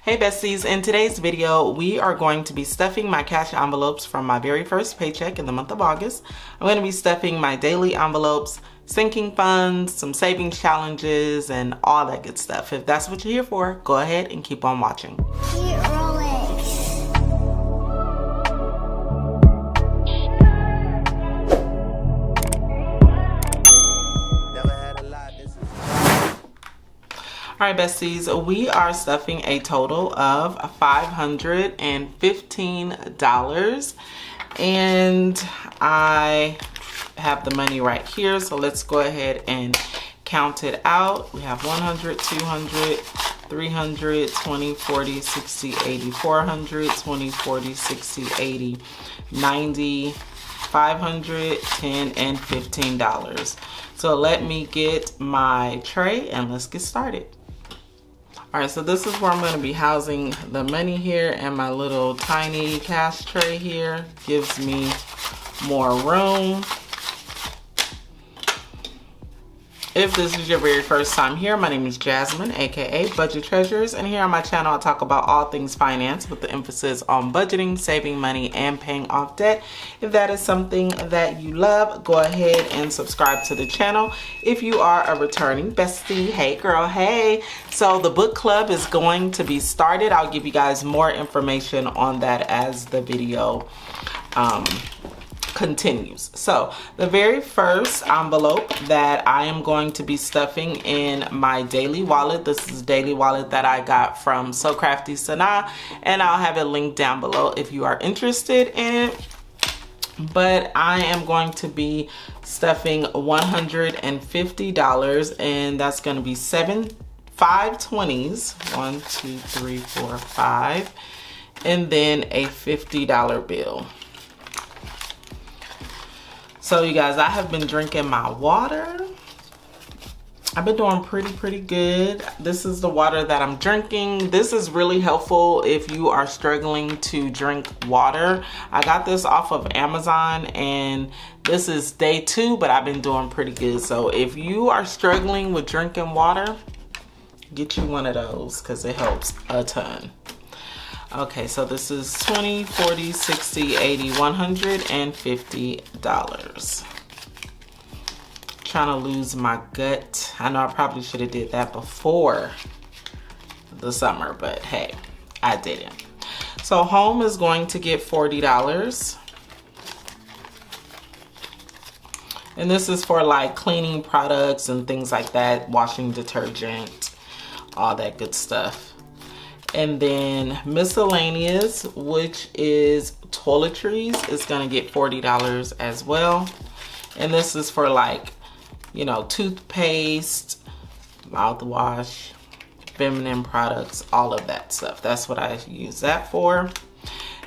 Hey besties, in today's video we are going to be stuffing my cash envelopes from my very first paycheck in the month of August. I'm going to be stuffing my daily envelopes, sinking funds, some savings challenges, and all that good stuff. If that's what you're here for, go ahead and keep on watching. All right, besties, we are stuffing a total of $515, and I have the money right here, so let's go ahead and count it out. We have 100, 200, 300, 20, 40, 60, 80, 400, 20, 40, 60, 80, 90, 500, 10, and $15. So let me get my tray and let's get started. All right, so this is where I'm going to be housing the money here, and my little tiny cash tray here gives me more room. If this is your very first time here, my name is Jasmine, aka Budget Treasures, and here on my channel I talk about all things finance with the emphasis on budgeting, saving money, and paying off debt. If that is something that you love, go ahead and subscribe to the channel. If you are a returning bestie, hey girl, hey. So the book club is going to be started. I'll give you guys more information on that as the video continues. So the very first envelope that I am going to be stuffing in my daily wallet, this is a daily wallet that I got from So Crafty Sana, and I'll have it linked down below if you are interested in it. But I am going to be stuffing $150, and that's going to be 5 20s, 1 2 3 4 5, and then a $50 bill. So you guys, I have been drinking my water. I've been doing pretty good. This is the water that I'm drinking. This is really helpful if you are struggling to drink water. I got this off of Amazon, and this is day 2, but I've been doing pretty good. So if you are struggling with drinking water, get you one of those because it helps a ton. Okay, so this is 20, 40, 60, 80, $150. Trying to lose my gut. I know I probably should have did that before the summer, but hey, I didn't. So home is going to get $40. And this is for like cleaning products and things like that, washing detergent, all that good stuff. And then miscellaneous, which is toiletries, is gonna get $40 as well. And this is for like, you know, toothpaste, mouthwash, feminine products, all of that stuff. That's what I use that for.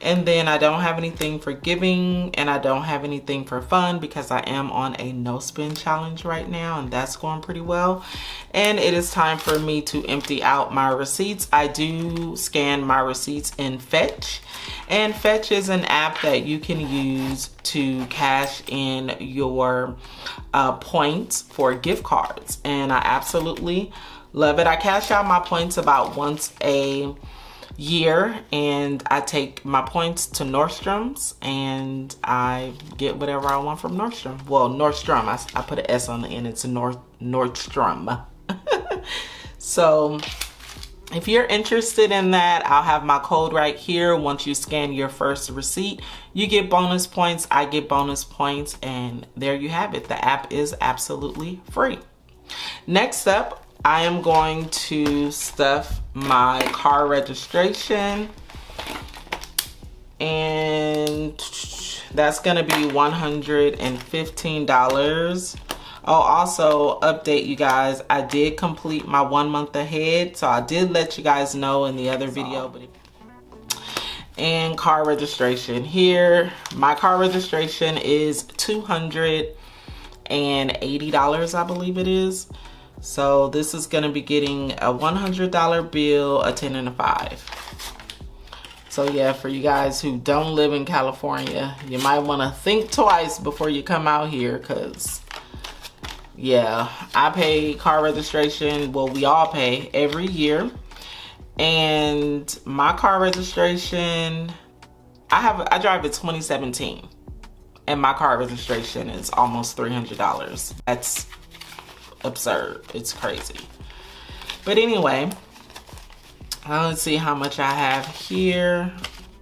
And then I don't have anything for giving, and I don't have anything for fun because I am on a no spend challenge right now, and that's going pretty well. And it is time for me to empty out my receipts. I do scan my receipts in Fetch, and Fetch is an app that you can use to cash in your points for gift cards, and I absolutely love it. I cash out my points about once a year, and I take my points to Nordstrom's and I get whatever I want from Nordstrom. Well, Nordstrom, I put an S on the end, it's a Nordstrom. So if you're interested in that, I'll have my code right here. Once you scan your first receipt, you get bonus points, I get bonus points, and there you have it. The app is absolutely free. Next up, I am going to stuff my car registration, and that's gonna be $115. Oh, also update you guys, I did complete my 1 month ahead, so I did let you guys know in the other video. And car registration here, my car registration is $280, I believe it is. So this is gonna be getting a $100 bill, a 10, and a 5. So yeah, for you guys who don't live in California, you might wanna think twice before you come out here, cause yeah, I pay car registration, well, we all pay every year. And my car registration, I drive a 2017, and my car registration is almost $300. That's absurd. It's crazy. But anyway, let's see how much I have here.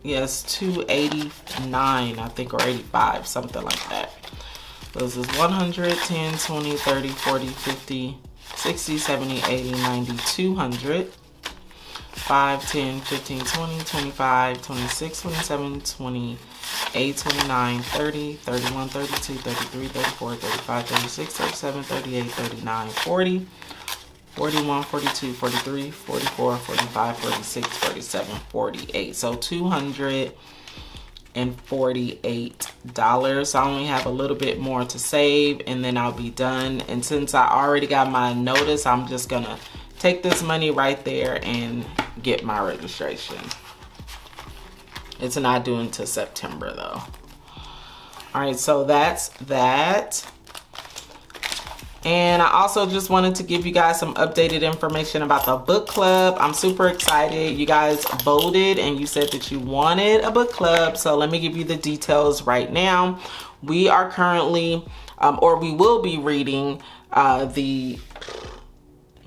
Yes, $289, I think, or 85, something like that. So this is 100, 10, 20, 30, 40, 50, 60, 70, 80, 90, 200. 5, 10, 15, 20, 25, 26, 27, 28, 29, 30, 31, 32, 33, 34, 35, 36, 37, 38, 39, 40, 41, 42, 43, 44, 45, 46, 47, 48. So $248. I only have a little bit more to save, and then I'll be done. And since I already got my notice, I'm just gonna take this money right there and get my registration. It's not due until September though. All right, so that's that. And I also just wanted to give you guys some updated information about the book club. I'm super excited. You guys voted and you said that you wanted a book club. So let me give you the details right now. We are currently, or we will be reading I'm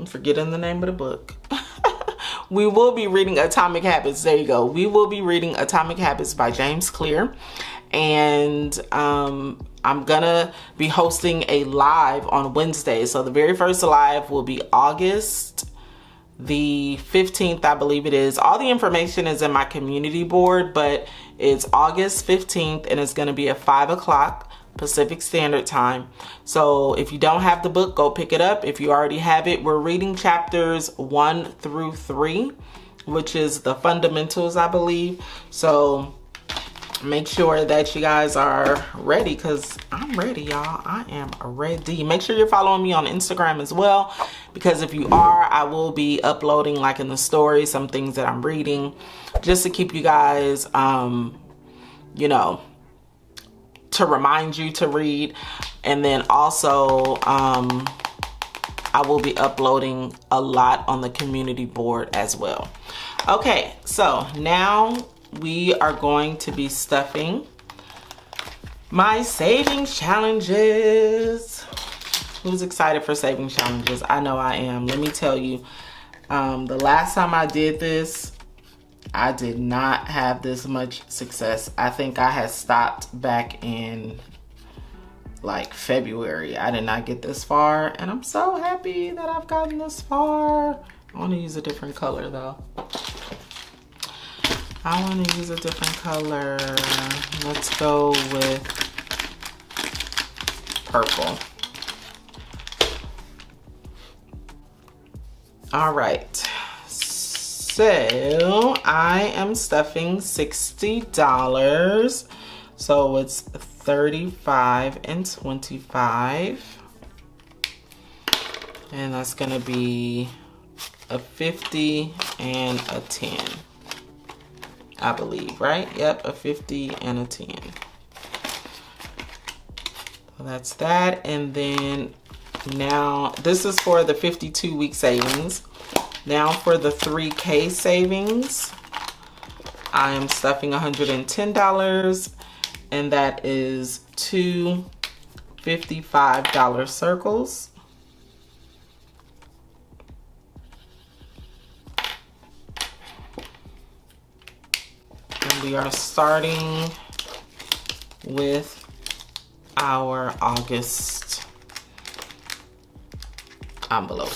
forgetting the name of the book. We will be reading Atomic Habits. There you go. We will be reading Atomic Habits by James Clear. And I'm gonna be hosting a live on Wednesday. So the very first live will be August the 15th, I believe it is. All the information is in my community board, but it's August 15th, and it's gonna be at 5 o'clock Pacific Standard Time. So if you don't have the book, go pick it up. If you already have it, we're reading chapters 1 through 3, which is the fundamentals, I believe. So make sure that you guys are ready, because I'm ready, y'all. I am ready. Make sure you're following me on Instagram as well, because if you are, I will be uploading, like in the story, some things that I'm reading, just to keep you guys, you know, to remind you to read. And then also I will be uploading a lot on the community board as well. Okay, so now we are going to be stuffing my savings challenges. Who's excited for savings challenges? I know I am. Let me tell you, the last time I did this, I did not have this much success. I think I had stopped back in like February. I did not get this far, and I'm so happy that I've gotten this far. I want to use a different color though. I want to use a different color. Let's go with purple. All right. So I am stuffing $60. So it's 35 and 25. And that's going to be a 50 and a 10. I believe, right? Yep, a 50 and a 10. So that's that. And then now this is for the 52-week savings. Now for the 3K savings, I am stuffing $110, and that is two $55 circles. And we are starting with our August envelope.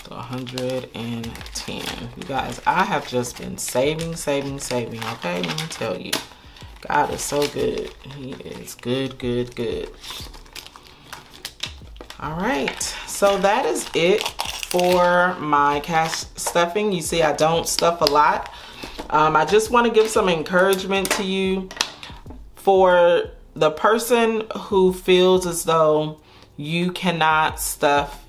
110. You guys, I have just been saving, okay? Let me tell you, God is so good. He is good. All right, so that is it for my cash stuffing. You see, I don't stuff a lot. I just want to give some encouragement to you. For the person who feels as though you cannot stuff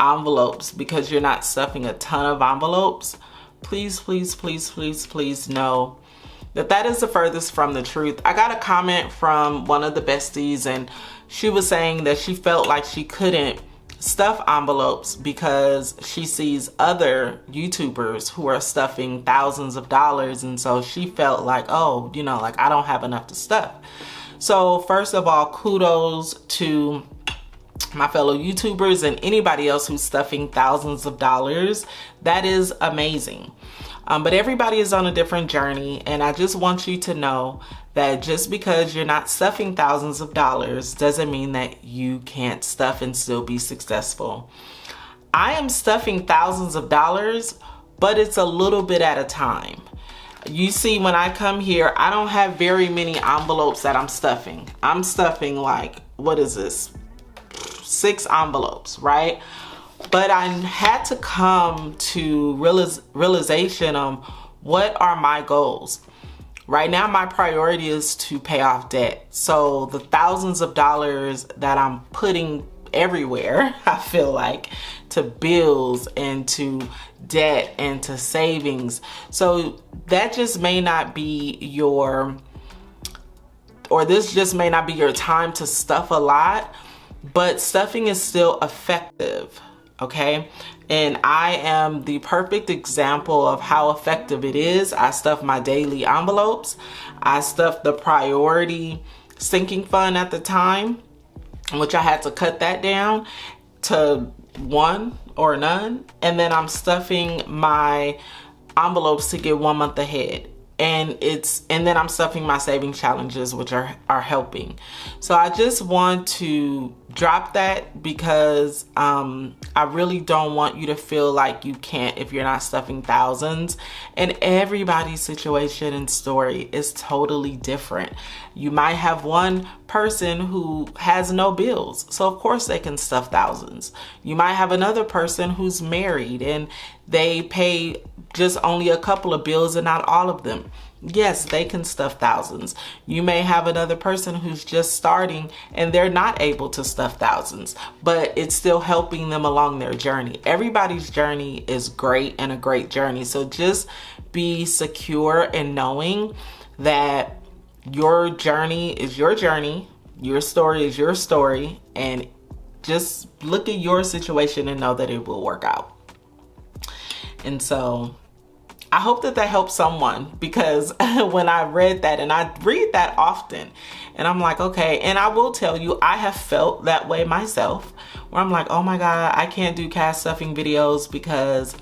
envelopes because you're not stuffing a ton of envelopes, please know that that is the furthest from the truth. I got a comment from one of the besties, and she was saying that she felt like she couldn't stuff envelopes because she sees other YouTubers who are stuffing thousands of dollars, and so she felt like, oh, you know, like I don't have enough to stuff. So first of all, kudos to my fellow YouTubers and anybody else who's stuffing thousands of dollars. That is amazing. But everybody is on a different journey, and I just want you to know that just because you're not stuffing thousands of dollars doesn't mean that you can't stuff and still be successful. I am stuffing thousands of dollars, but it's a little bit at a time. You see, when I come here, I don't have very many envelopes that I'm stuffing. I'm stuffing like, what is this? 6 envelopes, right? But I had to come to realization of what are my goals. Right now, my priority is to pay off debt. So the thousands of dollars that I'm putting everywhere, I feel like, to bills and to debt and to savings. So that just may not be your, or this just may not be your time to stuff a lot, but stuffing is still effective. Okay, and I am the perfect example of how effective it is. I stuff my daily envelopes. I stuffed the priority sinking fund at the time, which I had to cut that down to 1 or none. And then I'm stuffing my envelopes to get 1 month ahead. And then I'm stuffing my saving challenges, which are helping. So I just want to drop that because I really don't want you to feel like you can't if you're not stuffing thousands. And everybody's situation and story is totally different. You might have one person who has no bills, so of course they can stuff thousands. You might have another person who's married and they pay just only a couple of bills and not all of them. Yes, they can stuff thousands. You may have another person who's just starting and they're not able to stuff thousands, but it's still helping them along their journey. Everybody's journey is great and a great journey. So just be secure in knowing that your journey is your journey, your story is your story, and just look at your situation and know that it will work out. And so I hope that helps someone, because when I read that, and I read that often, and I'm like, okay, and I will tell you, I have felt that way myself, where I'm like, oh my God, I can't do cash stuffing videos because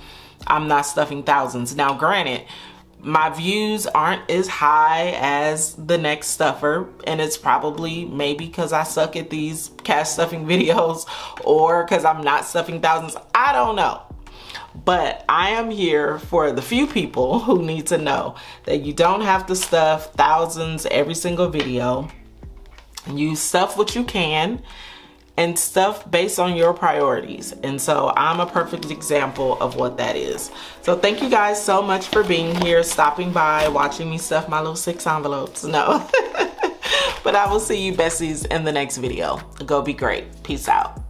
I'm not stuffing thousands. Now, granted, my views aren't as high as the next stuffer, and it's probably maybe because I suck at these cash stuffing videos or because I'm not stuffing thousands. I don't know. But I am here for the few people who need to know that you don't have to stuff thousands every single video. You stuff what you can and stuff based on your priorities. And so I'm a perfect example of what that is. So thank you guys so much for being here, stopping by, watching me stuff my little 6 envelopes. No, but I will see you besties in the next video. Go be great. Peace out.